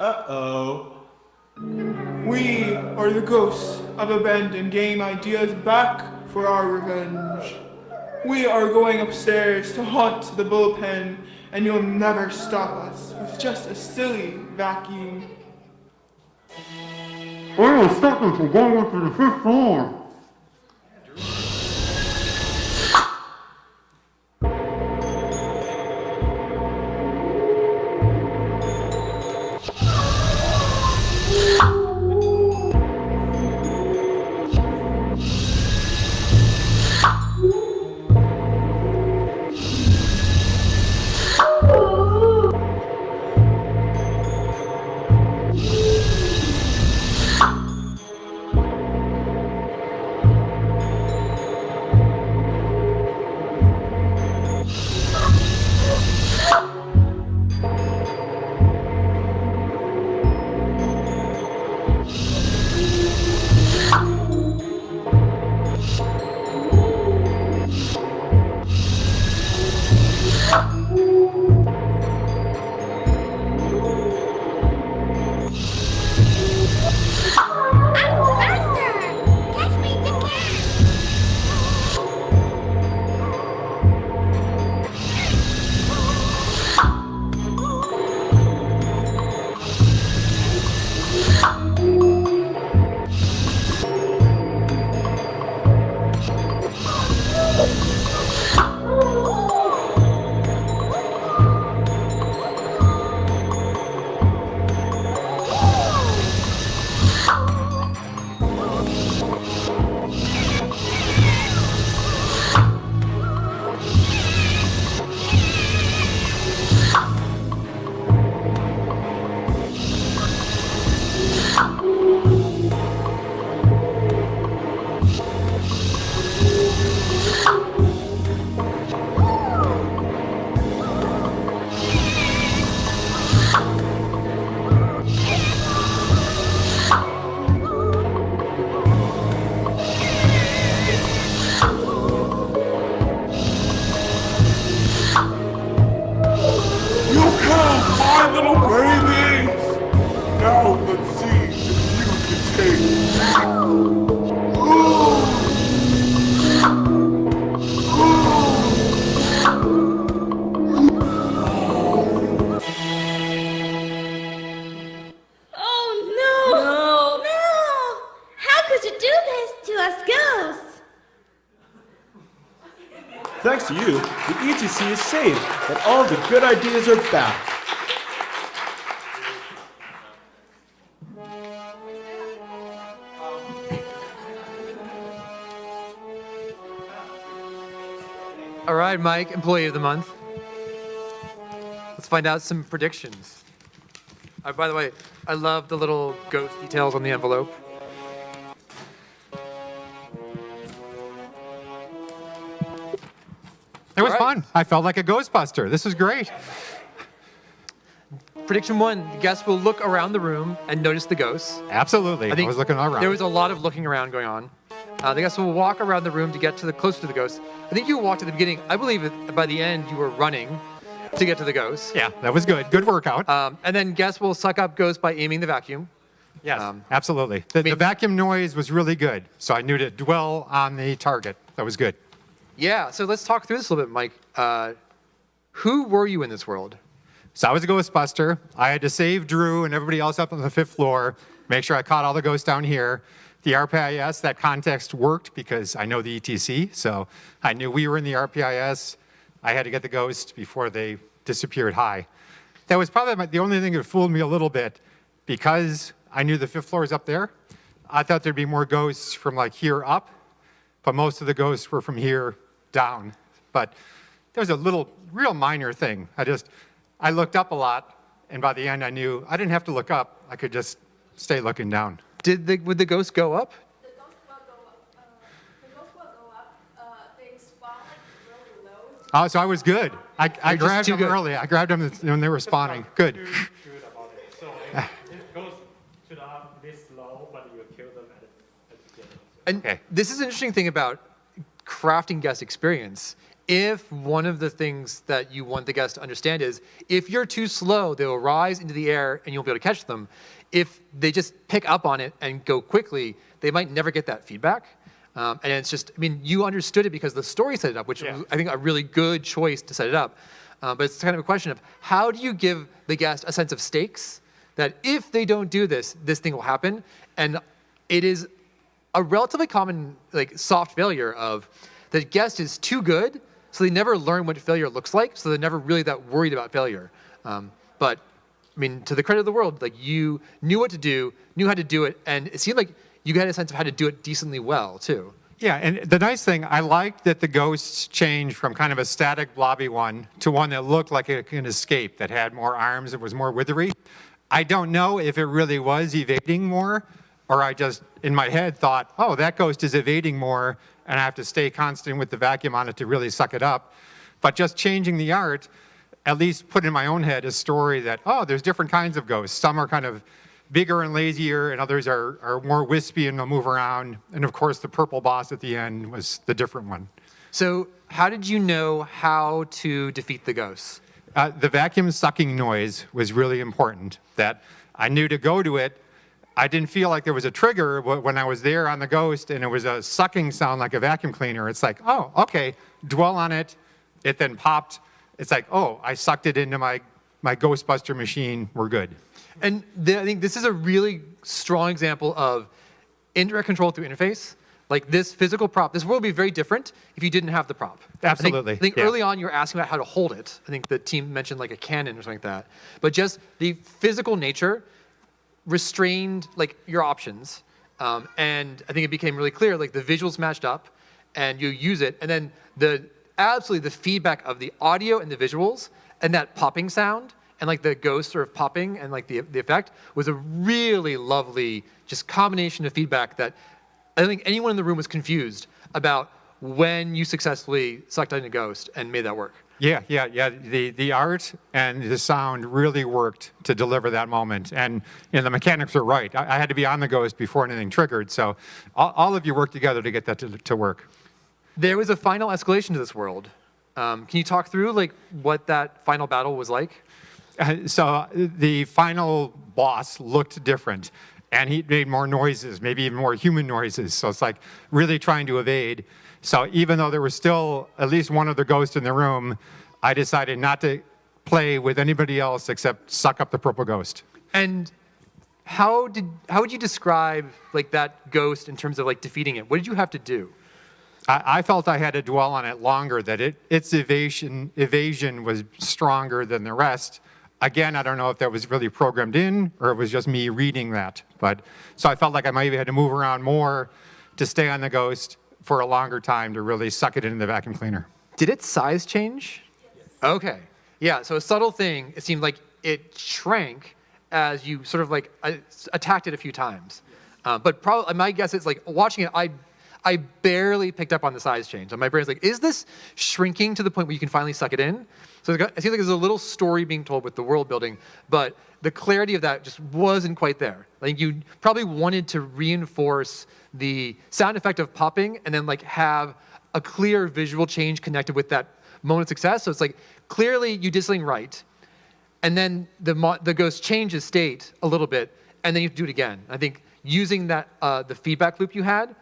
Uh-oh. We are the ghosts of abandoned game ideas back for our revenge. We are going upstairs to haunt the bullpen, and you'll never stop us with just a silly vacuum. I will stop them from going up to the 5th floor. Thanks to you, the ETC is saved, and all the good ideas are back. All right, Mike, Employee of the Month. Let's find out some predictions. By the way, I love the little ghost details on the envelope. It was fun. I felt like a Ghostbuster. This was great. Prediction 1, the guests will look around the room and notice the ghosts. Absolutely. I was looking all around. There was a lot of looking around going on. The guests will walk around the room to get closer to the ghosts. I think you walked at the beginning. I believe that by the end you were running to get to the ghosts. Yeah, that was good. Good workout. And then guests will suck up ghosts by aiming the vacuum. Yes, absolutely. The vacuum noise was really good, so I knew to dwell on the target. That was good. Yeah, so let's talk through this a little bit, Mike. Who were you in this world? So I was a Ghostbuster. I had to save Drew and everybody else up on the 5th floor, make sure I caught all the ghosts down here. The RPIS, that context worked because I know the ETC, so I knew we were in the RPIS. I had to get the ghost before they disappeared high. That was probably the only thing that fooled me a little bit because I knew the 5th floor is up there. I thought there'd be more ghosts from like here up, but most of the ghosts were from here down. But there was a little, real minor thing. I looked up a lot, and by the end I knew I didn't have to look up. I could just stay looking down. Would the ghost go up? The ghost will go up. They spawn like really low. Oh, so I was good. I grabbed them early. I grabbed them when they were spawning. Good. Good about it. So it goes to the up this low, but you kill them at the beginning. And this is an interesting thing about crafting guest experience, if one of the things that you want the guest to understand is if you're too slow, they will rise into the air and you'll be able to catch them. If they just pick up on it and go quickly, they might never get that feedback. And it's just, I mean, you understood it because the story set it up, which was, I think, a really good choice to set it up. But it's kind of a question of how do you give the guest a sense of stakes that if they don't do this, this thing will happen. And it is a relatively common, like, soft failure of the guest is too good, so they never learn what failure looks like, so they're never really that worried about failure. But I mean, to the credit of the world, like, you knew what to do, knew how to do it, and it seemed like you had a sense of how to do it decently well, too. Yeah, and the nice thing, I liked that the ghosts changed from kind of a static blobby one to one that looked like it can escape, that had more arms, it was more withery. I don't know if it really was evading more, or I just, in my head, thought, oh, that ghost is evading more, and I have to stay constant with the vacuum on it to really suck it up. But just changing the art, at least put in my own head a story that, oh, there's different kinds of ghosts. Some are kind of bigger and lazier, and others are more wispy and they'll move around. And of course, the purple boss at the end was the different one. So how did you know how to defeat the ghosts? The vacuum sucking noise was really important, that I knew to go to it. I didn't feel like there was a trigger when I was there on the ghost and it was a sucking sound like a vacuum cleaner. It's like, oh, okay, dwell on it. It then popped. It's like, oh, I sucked it into my Ghostbuster machine. We're good. And I think this is a really strong example of indirect control through interface. Like, this physical prop, this world would be very different if you didn't have the prop. Absolutely. I think early on you were asking about how to hold it. I think the team mentioned like a cannon or something like that. But just the physical nature restrained like your options. And I think it became really clear, like the visuals matched up and you use it. And then absolutely the feedback of the audio and the visuals and that popping sound and like the ghost sort of popping and like the effect was a really lovely just combination of feedback that I don't think anyone in the room was confused about when you successfully sucked in a ghost and made that work. Yeah. The art and the sound really worked to deliver that moment. And the mechanics are right. I had to be on the ghost before anything triggered. So all of you worked together to get that to work. There was a final escalation to this world. Can you talk through like what that final battle was like? So the final boss looked different. And he made more noises, maybe even more human noises. So it's like really trying to evade. So even though there was still at least one other ghost in the room, I decided not to play with anybody else except suck up the purple ghost. And how would you describe like that ghost in terms of like defeating it? What did you have to do? I felt I had to dwell on it longer, that its evasion was stronger than the rest. Again, I don't know if that was really programmed in or it was just me reading that. But so I felt like I maybe had to move around more to stay on the ghost for a longer time to really suck it into the vacuum cleaner. Did its size change? Yes. Okay. Yeah, so a subtle thing, it seemed like it shrank as you sort of like attacked it a few times. But probably, my guess is like watching it, I barely picked up on the size change. And my brain's like, is this shrinking to the point where you can finally suck it in? So it seems like there's a little story being told with the world building, but the clarity of that just wasn't quite there. I think you probably wanted to reinforce the sound effect of popping and then like have a clear visual change connected with that moment of success. So it's like, clearly you did something right. And then the ghost changes state a little bit, and then you have to do it again. I think using that the feedback loop you had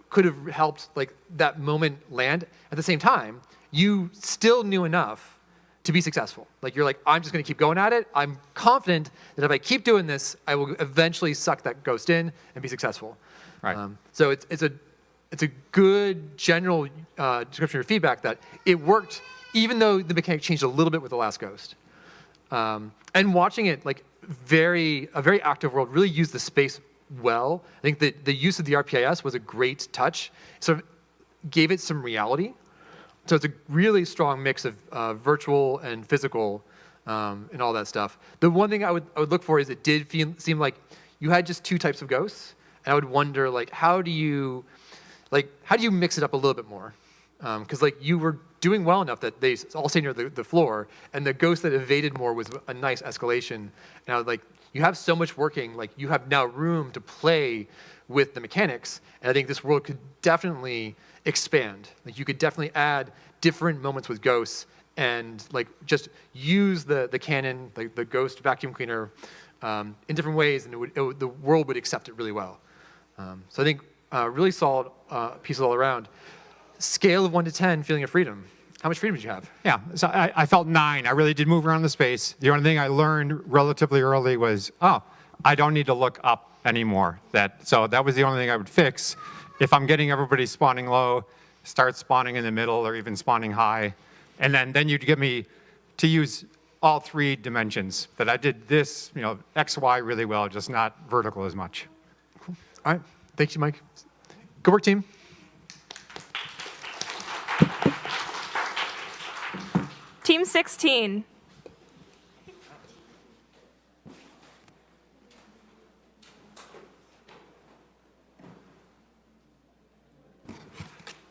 could have helped like that moment land. At the same time, you still knew enough to be successful. Like you're like, I'm just gonna keep going at it. I'm confident that if I keep doing this, I will eventually suck that ghost in and be successful. Right. So it's a good general description of feedback that it worked, even though the mechanic changed a little bit with the last ghost. And watching it, like a very active world, really used the space well. I think that the use of the RPIS was a great touch. Sort of gave it some reality. So it's a really strong mix of virtual and physical and all that stuff. The one thing I would look for is it did seem like you had just two types of ghosts. And I would wonder, like, how do you mix it up a little bit more? Because like you were doing well enough that they all stayed near the floor, and the ghost that evaded more was a nice escalation. And I was like, you have so much working, like you have now room to play with the mechanics. And I think this world could definitely expand. Like you could definitely add different moments with ghosts and like just use the cannon, like the ghost vacuum cleaner, in different ways, and the world would accept it really well. So I think really solid pieces all around. Scale of 1 to 10, feeling of freedom. How much freedom did you have? Yeah, so I felt 9. I really did move around the space. The only thing I learned relatively early was, oh, I don't need to look up anymore. So that was the only thing I would fix. If I'm getting everybody spawning low, start spawning in the middle or even spawning high. And then you'd get me to use all 3 dimensions. That I did this, X, Y really well, just not vertical as much. Cool. All right, thank you, Mike. Good work, team. Team 16.